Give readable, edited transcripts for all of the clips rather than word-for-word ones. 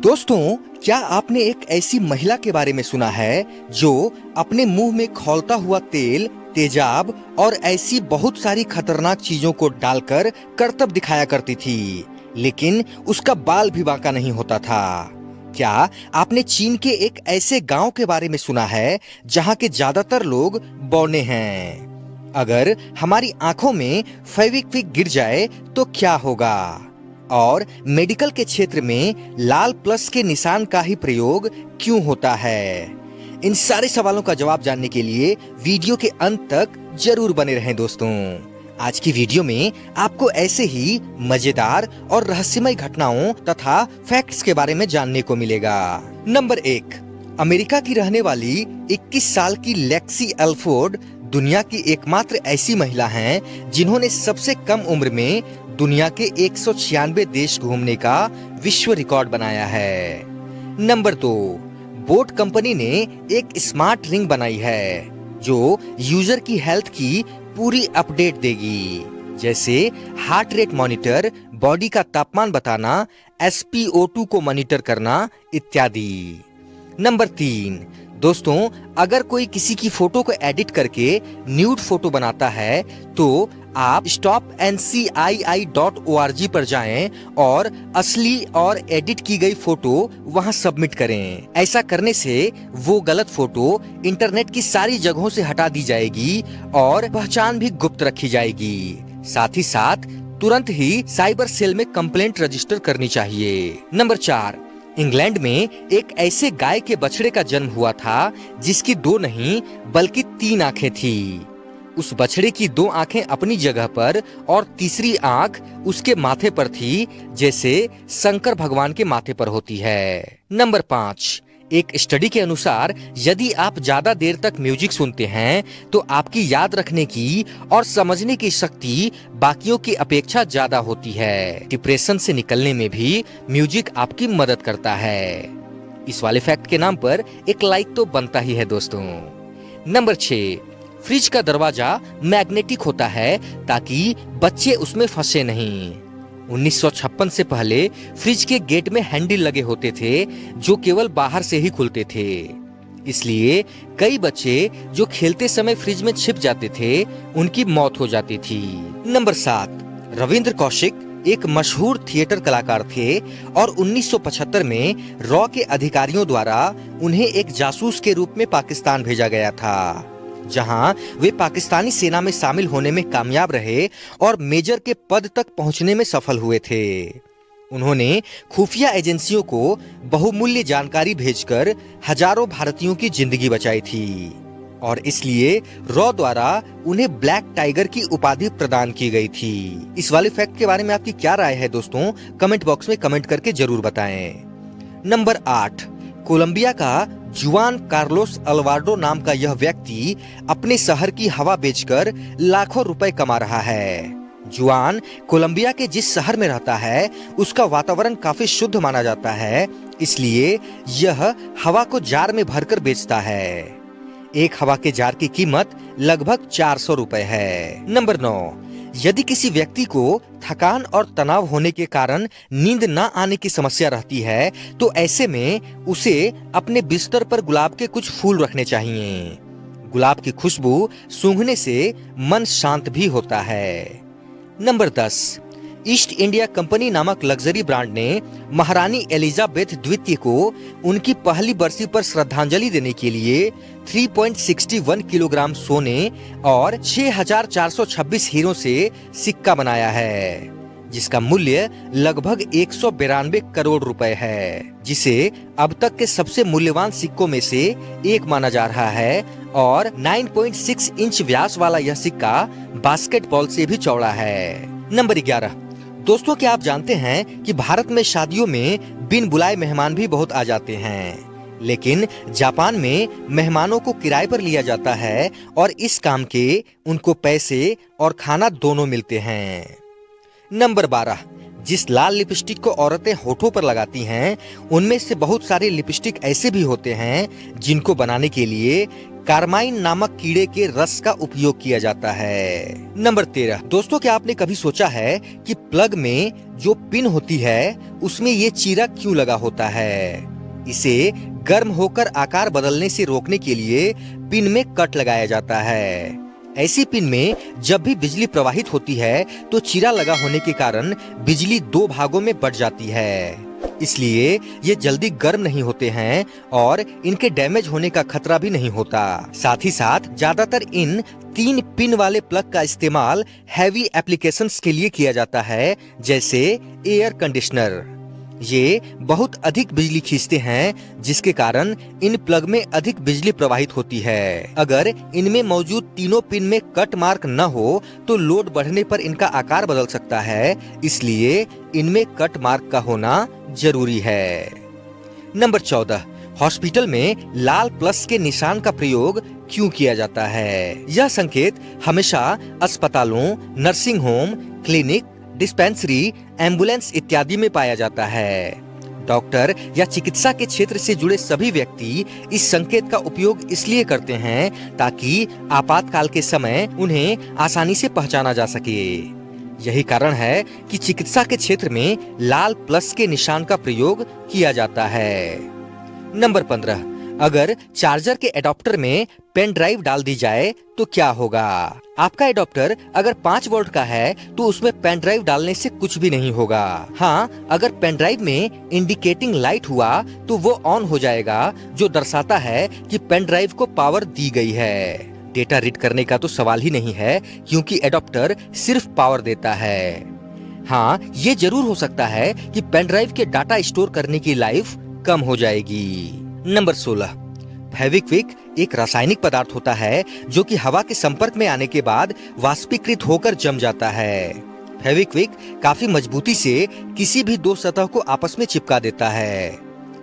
दोस्तों, क्या आपने एक ऐसी महिला के बारे में सुना है जो अपने मुंह में खौलता हुआ तेल, तेजाब और ऐसी बहुत सारी खतरनाक चीजों को डालकर करतब दिखाया करती थी, लेकिन उसका बाल भी बांका नहीं होता था। क्या आपने चीन के एक ऐसे गांव के बारे में सुना है जहां के ज्यादातर लोग बौने हैं? अगर हमारी आंखों में फेविक्विक गिर जाए तो क्या होगा? और मेडिकल के क्षेत्र में लाल प्लस के निशान का ही प्रयोग क्यों होता है? इन सारे सवालों का जवाब जानने के लिए वीडियो के अंत तक जरूर बने रहें दोस्तों। आज की वीडियो में आपको ऐसे ही मजेदार और रहस्यमय घटनाओं तथा फैक्ट्स के बारे में जानने को मिलेगा। नंबर 1, अमेरिका की रहने वाली 21 साल की लेक्सी एल्फोर्ड दुनिया की एकमात्र ऐसी महिला हैं जिन्होंने सबसे कम उम्र में दुनिया के 196 देश घूमने का विश्व रिकॉर्ड बनाया है। नंबर 2, बोट कंपनी ने एक स्मार्ट रिंग बनाई है जो यूजर की हेल्थ की पूरी अपडेट देगी, जैसे हार्ट रेट मॉनिटर, बॉडी का तापमान बताना, SpO2 को मॉनिटर करना इत्यादि। नंबर 3, दोस्तों, अगर कोई किसी की फोटो को एडिट करके न्यूड फोटो बनाता है तो आप stopncii.org पर जाएं और असली और एडिट की गई फोटो वहां सबमिट करें। ऐसा करने से वो गलत फोटो इंटरनेट की सारी जगहों से हटा दी जाएगी और पहचान भी गुप्त रखी जाएगी। साथ ही साथ तुरंत ही साइबर सेल में कंप्लेंट रजिस्टर करनी चाहिए। नंबर 4, इंग्लैंड में एक ऐसे गाय के बछड़े का जन्म हुआ था जिसकी 2 नहीं बल्कि 3 आंखें थी। उस बछड़े की 2 आंखें अपनी जगह पर और तीसरी आंख उसके माथे पर थी, जैसे शंकर भगवान के माथे पर होती है। नंबर 5, एक स्टडी के अनुसार यदि आप ज्यादा देर तक म्यूजिक सुनते हैं तो आपकी याद रखने की और समझने की शक्ति बाकियों की अपेक्षा ज्यादा होती है। डिप्रेशन से निकलने में भी म्यूजिक आपकी मदद करता है। इस वाले फैक्ट के नाम पर एक लाइक तो बनता ही है दोस्तों। नंबर 6, फ्रिज का दरवाजा मैग्नेटिक होता है ताकि बच्चे उसमें फंसे नहीं। 1956 से पहले फ्रिज के गेट में हैंडल लगे होते थे जो केवल बाहर से ही खुलते थे, इसलिए कई बच्चे जो खेलते समय फ्रिज में छिप जाते थे उनकी मौत हो जाती थी। नंबर 7, रविंद्र कौशिक एक मशहूर थिएटर कलाकार थे और 1975 में रॉ के अधिकारियों द्वारा उन्हें एक जासूस के रूप में पाकिस्तान भेजा गया था, जहां वे पाकिस्तानी सेना में शामिल होने में कामयाब रहे और मेजर के पद तक पहुंचने में सफल हुए थे। उन्होंने खुफिया एजेंसियों को बहुमूल्य जानकारी भेजकर हजारों भारतीयों की जिंदगी बचाई थी और इसलिए रॉ द्वारा उन्हें ब्लैक टाइगर की उपाधि प्रदान की गई थी। इस वाले फैक्ट के बारे में आपकी क्या राय है दोस्तों? कमेंट बॉक्स में कमेंट करके जरूर बताएं। नंबर 8, कोलंबिया का जुआन कार्लोस अल्वार्डो नाम का यह व्यक्ति अपने शहर की हवा बेचकर लाखों रुपए कमा रहा है। जुआन कोलंबिया के जिस शहर में रहता है उसका वातावरण काफी शुद्ध माना जाता है, इसलिए यह हवा को जार में भरकर बेचता है। एक हवा के जार की कीमत लगभग 400 रुपए है। नंबर 9, यदि किसी व्यक्ति को थकान और तनाव होने के कारण नींद न आने की समस्या रहती है तो ऐसे में उसे अपने बिस्तर पर गुलाब के कुछ फूल रखने चाहिए। गुलाब की खुशबू सूंघने से मन शांत भी होता है। नंबर 10, ईस्ट इंडिया कंपनी नामक लग्जरी ब्रांड ने महारानी एलिजाबेथ द्वितीय को उनकी पहली बरसी पर श्रद्धांजलि देने के लिए 3.61 किलोग्राम सोने और 6,426 हीरो से सिक्का बनाया है, जिसका मूल्य लगभग 192 करोड़ रुपए है, जिसे अब तक के सबसे मूल्यवान सिक्कों में से एक माना जा रहा है। और 9.6 इंच व्यास वाला यह सिक्का बास्केटबॉल से भी चौड़ा है। नंबर 11, दोस्तों, क्या आप जानते हैं कि भारत में शादियों में बिन बुलाए मेहमान भी बहुत आ जाते हैं, लेकिन जापान में मेहमानों को किराए पर लिया जाता है और इस काम के उनको पैसे और खाना दोनों मिलते हैं। नंबर 12, जिस लाल लिपस्टिक को औरतें होठों पर लगाती हैं, उनमें से बहुत सारे लिपस्टिक ऐसे भी होते हैं जिनको बनाने के लिए कार्माइन नामक कीड़े के रस का उपयोग किया जाता है। नंबर 13। दोस्तों, क्या आपने कभी सोचा है कि प्लग में जो पिन होती है उसमें ये चीरा क्यों लगा होता है? इसे गर्म होकर आकार बदलने से रोकने के लिए पिन में कट लगाया जाता है। ऐसी पिन में जब भी बिजली प्रवाहित होती है तो चीरा लगा होने के कारण बिजली दो भागों में बट जाती है। इसलिए ये जल्दी गर्म नहीं होते हैं और इनके डैमेज होने का खतरा भी नहीं होता। साथ ही साथ ज्यादातर इन 3 पिन वाले प्लग का इस्तेमाल हैवी एप्लीकेशंस के लिए किया जाता है, जैसे एयर कंडीशनर। ये बहुत अधिक बिजली खींचते हैं, जिसके कारण इन प्लग में अधिक बिजली प्रवाहित होती है। अगर इनमें मौजूद तीनों पिन में कट मार्क न हो तो लोड बढ़ने पर इनका आकार बदल सकता है, इसलिए इनमें कट मार्क का होना जरूरी है। नंबर 14। हॉस्पिटल में लाल प्लस के निशान का प्रयोग क्यों किया जाता है? यह संकेत हमेशा अस्पतालों, nursing home, clinic, dispensary, ambulance इत्यादि में पाया जाता है। डॉक्टर या चिकित्सा के क्षेत्र से जुड़े सभी व्यक्ति इस संकेत का उपयोग इसलिए करते हैं ताकि आपातकाल के समय उन्हें आसानी से पहचाना जा सके। यही कारण है कि चिकित्सा के क्षेत्र में लाल प्लस के निशान का प्रयोग किया जाता है। नंबर 15। अगर चार्जर के एडाप्टर में पेन ड्राइव डाल दी जाए तो क्या होगा? आपका एडाप्टर अगर 5 वोल्ट का है तो उसमें पेन ड्राइव डालने से कुछ भी नहीं होगा। हाँ, अगर पेन ड्राइव में इंडिकेटिंग लाइट हुआ तो वो ऑन हो जाएगा, जो दर्शाता है कि पेन ड्राइव को पावर दी गई है। डेटा रीड करने का तो सवाल ही नहीं है, क्योंकि एडाप्टर सिर्फ पावर देता है। हाँ, ये जरूर हो सकता है कि पेन ड्राइव के डाटा स्टोर करने की लाइफ कम हो जाएगी। नंबर 16। फेविक्विक एक रासायनिक पदार्थ होता है जो कि हवा के संपर्क में आने के बाद वाष्पीकृत होकर जम जाता है। फेविक्विक काफी मजबूती से किसी भी दो सतह को आपस में चिपका देता है।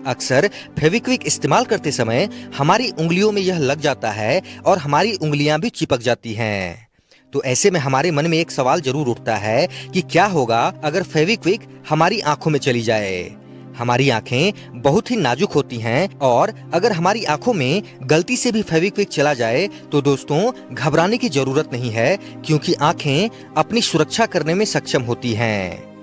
अक्सर फेविक्विक इस्तेमाल करते समय हमारी उंगलियों में यह लग जाता है और हमारी उंगलियां भी चिपक जाती हैं। तो ऐसे में हमारे मन में एक सवाल जरूर उठता है कि क्या होगा अगर फेविक्विक हमारी आंखों में चली जाए। हमारी आंखें बहुत ही नाजुक होती हैं और अगर हमारी आंखों में गलती से भी फेविक्विक चला जाए तो दोस्तों घबराने की जरूरत नहीं है, क्योंकि आंखें अपनी सुरक्षा करने में सक्षम होती हैं।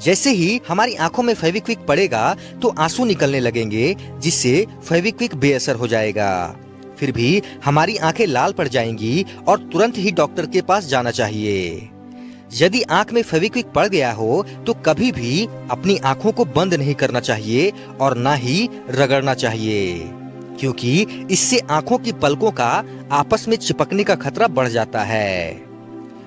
जैसे ही हमारी आंखों में फेविक्विक पड़ेगा तो आंसू निकलने लगेंगे, जिससे फेविक्विक बेअसर हो जाएगा। फिर भी हमारी आंखें लाल पड़ जाएंगी और तुरंत ही डॉक्टर के पास जाना चाहिए। यदि आंख में फेविक्विक पड़ गया हो तो कभी भी अपनी आंखों को बंद नहीं करना चाहिए और ना ही रगड़ना चाहिए, क्योंकि इससे आंखों की पलकों का आपस में चिपकने का खतरा बढ़ जाता है।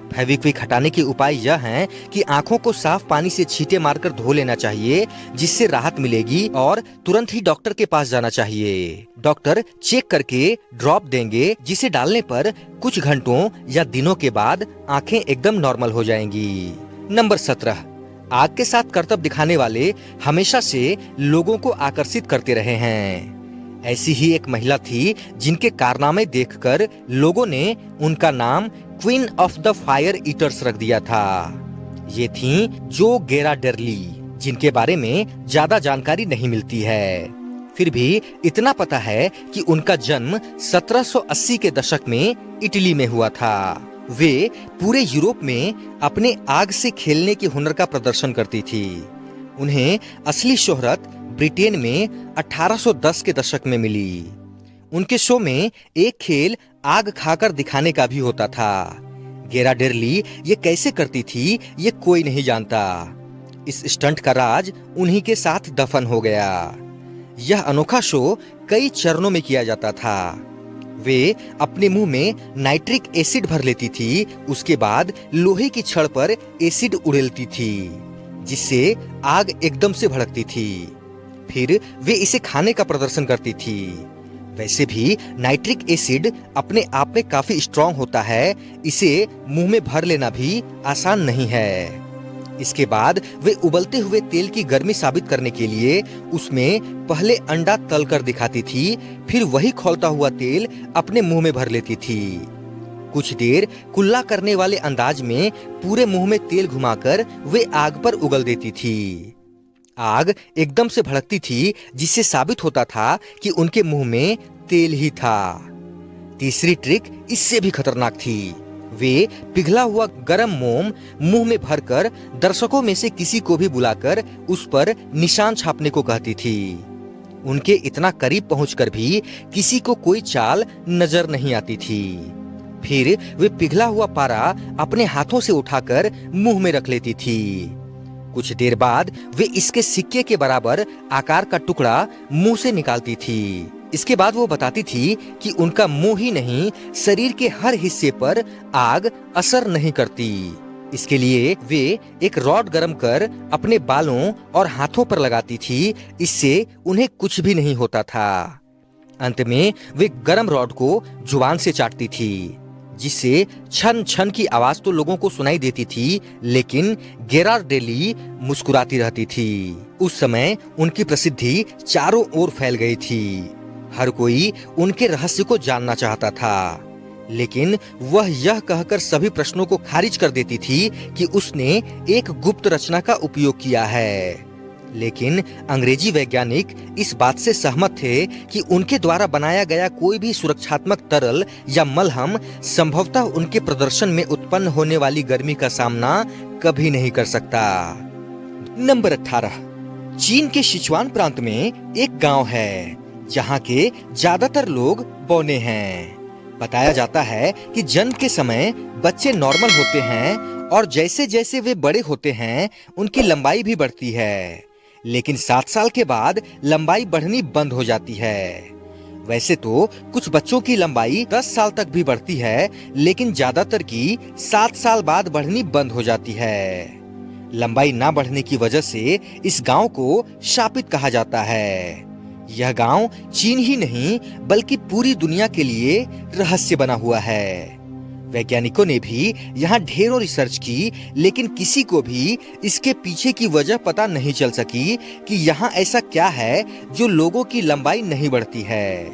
फेविक्विक हटाने के उपाय यह हैं कि आंखों को साफ पानी से छींटे मारकर धो लेना चाहिए, जिससे राहत मिलेगी, और तुरंत ही डॉक्टर के पास जाना चाहिए। डॉक्टर चेक करके ड्रॉप देंगे, जिसे डालने पर कुछ घंटों या दिनों के बाद आंखें एकदम नॉर्मल हो जाएंगी। नंबर 17। आग के साथ करतब दिखाने वाले हमेशा से लोगों को आकर्षित करते रहे हैं। ऐसी ही एक महिला थी जिनके कारनामे देखकर लोगों ने उनका नाम queen of the fire eaters रख दिया था। ये थी जो गेराडेरली, जिनके बारे में ज्यादा जानकारी नहीं मिलती है। फिर भी इतना पता है कि उनका जन्म 1780 के दशक में इटली में हुआ था। वे पूरे यूरोप में अपने आग से खेलने के हुनर का प्रदर्शन करती थी। उन्हें असली शोहरत ब्रिटेन में 1810 के दशक में मिली। उनके शो में एक खेल आग खाकर दिखाने का भी होता था। गेराडेरली ये कैसे करती थी ये कोई नहीं जानता। इस स्टंट का राज उन्हीं के साथ दफन हो गया। यह अनोखा शो कई चरणों में किया जाता था। वे अपने मुंह में नाइट्रिक एसिड भर लेती थी, उसके बाद लोहे की छड़ पर एसिड उड़ेलती थी, जिससे आग एकदम से भड़कती थी। फिर वे इसे खाने का प्रदर्शन करती थी। वैसे भी नाइट्रिक एसिड अपने आप में काफी स्ट्रांग होता है, इसे मुंह में भर लेना भी आसान नहीं है। इसके बाद वे उबलते हुए तेल की गर्मी साबित करने के लिए उसमें पहले अंडा तलकर दिखाती थी, फिर वही खौलता हुआ तेल अपने मुंह में भर लेती थी। कुछ देर कुल्ला करने वाले अंदाज में पूरे मुंह में तेल घुमाकर वे आग पर उगल देती थी। आग एकदम से भड़कती थी, जिससे साबित होता था कि उनके मुंह में तेल ही था। तीसरी ट्रिक इससे भी खतरनाक थी। वे पिघला हुआ गरम मोम मुंह में भरकर दर्शकों में से किसी को भी बुलाकर उस पर निशान छापने को कहती थी। उनके इतना करीब पहुंचकर भी किसी को कोई चाल नजर नहीं आती थी। फिर वे पिघला हुआ पारा अपने हाथों से उठाकर मुंह में रख लेती थी। कुछ देर बाद वे इसके सिक्के के बराबर आकार का टुकड़ा मुंह से निकालती थी। इसके बाद वो बताती थी कि उनका मुंह ही नहीं, शरीर के हर हिस्से पर आग असर नहीं करती। इसके लिए वे एक रॉड गरम कर अपने बालों और हाथों पर लगाती थी। इससे उन्हें कुछ भी नहीं होता था। अंत में वे गरम रॉड को जुबान से चाटती थी, जिससे छन छन की आवाज तो लोगों को सुनाई देती थी, लेकिन गेरार्डेली मुस्कुराती रहती थी। उस समय उनकी प्रसिद्धि चारों ओर फैल गई थी। हर कोई उनके रहस्य को जानना चाहता था, लेकिन वह यह कहकर सभी प्रश्नों को खारिज कर देती थी कि उसने एक गुप्त रचना का उपयोग किया है। लेकिन अंग्रेजी वैज्ञानिक इस बात से सहमत थे कि उनके द्वारा बनाया गया कोई भी सुरक्षात्मक तरल या मलहम संभवतः उनके प्रदर्शन में उत्पन्न होने वाली गर्मी का सामना कभी नहीं कर सकता। नंबर 18। चीन के सिचुआन प्रांत में एक गांव है जहां के ज्यादातर लोग बौने हैं। बताया जाता है कि जन्म के समय बच्चे नॉर्मल होते हैं और जैसे जैसे वे बड़े होते हैं उनकी लंबाई भी बढ़ती है, लेकिन 7 साल के बाद लंबाई बढ़नी बंद हो जाती है। वैसे तो कुछ बच्चों की लंबाई 10 साल तक भी बढ़ती है, लेकिन ज्यादातर की 7 साल बाद बढ़नी बंद हो जाती है। लंबाई ना बढ़ने की वजह से इस गांव को शापित कहा जाता है। यह गांव चीन ही नहीं बल्कि पूरी दुनिया के लिए रहस्य बना हुआ है। वैज्ञानिकों ने भी यहाँ ढेरों रिसर्च की, लेकिन किसी को भी इसके पीछे की वजह पता नहीं चल सकी कि यहाँ ऐसा क्या है जो लोगों की लंबाई नहीं बढ़ती है।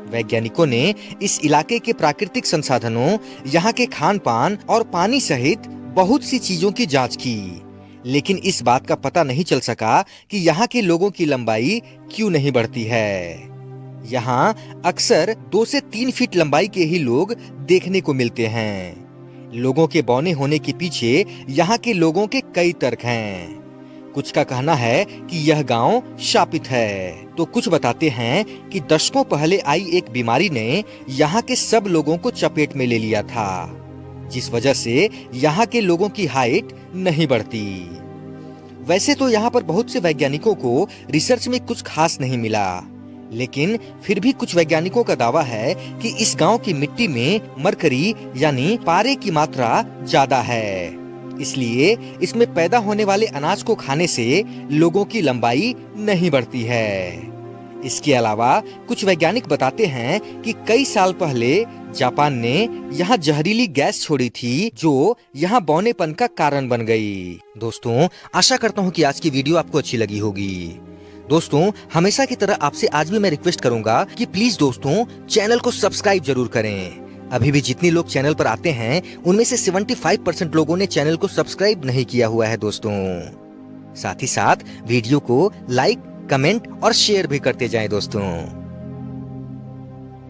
वैज्ञानिकों ने इस इलाके के प्राकृतिक संसाधनों, यहाँ के खान पान और पानी सहित बहुत सी चीजों की जांच की, लेकिन इस बात का पता नहीं चल सका कि यहाँ के लोगों की लंबाई क्यों नहीं बढ़ती है। यहाँ अक्सर 2 से 3 फीट लंबाई के ही लोग देखने को मिलते हैं। लोगों के बौने होने के पीछे यहाँ के लोगों के कई तर्क हैं। कुछ का कहना है कि यह गांव शापित है, तो कुछ बताते हैं कि दशकों पहले आई एक बीमारी ने यहाँ के सब लोगों को चपेट में ले लिया था, जिस वजह से यहाँ के लोगों की हाइट नहीं बढ़ती। वैसे तो यहाँ पर बहुत से वैज्ञानिकों को रिसर्च में कुछ खास नहीं मिला, लेकिन फिर भी कुछ वैज्ञानिकों का दावा है कि इस गांव की मिट्टी में मरकरी यानी पारे की मात्रा ज्यादा है, इसलिए इसमें पैदा होने वाले अनाज को खाने से लोगों की लंबाई नहीं बढ़ती है। इसके अलावा कुछ वैज्ञानिक बताते हैं कि कई साल पहले जापान ने यहाँ जहरीली गैस छोड़ी थी, जो यहाँ बौनेपन का कारण बन गई। दोस्तों, आशा करता हूँ कि आज की वीडियो आपको अच्छी लगी होगी। दोस्तों, हमेशा की तरह आपसे आज भी मैं रिक्वेस्ट करूंगा कि प्लीज दोस्तों चैनल को सब्सक्राइब जरूर करें। अभी भी जितने लोग चैनल पर आते हैं उनमें से 75% लोगों ने चैनल को सब्सक्राइब नहीं किया हुआ है। दोस्तों, साथ ही साथ वीडियो को लाइक, कमेंट और शेयर भी करते जाएं। दोस्तों।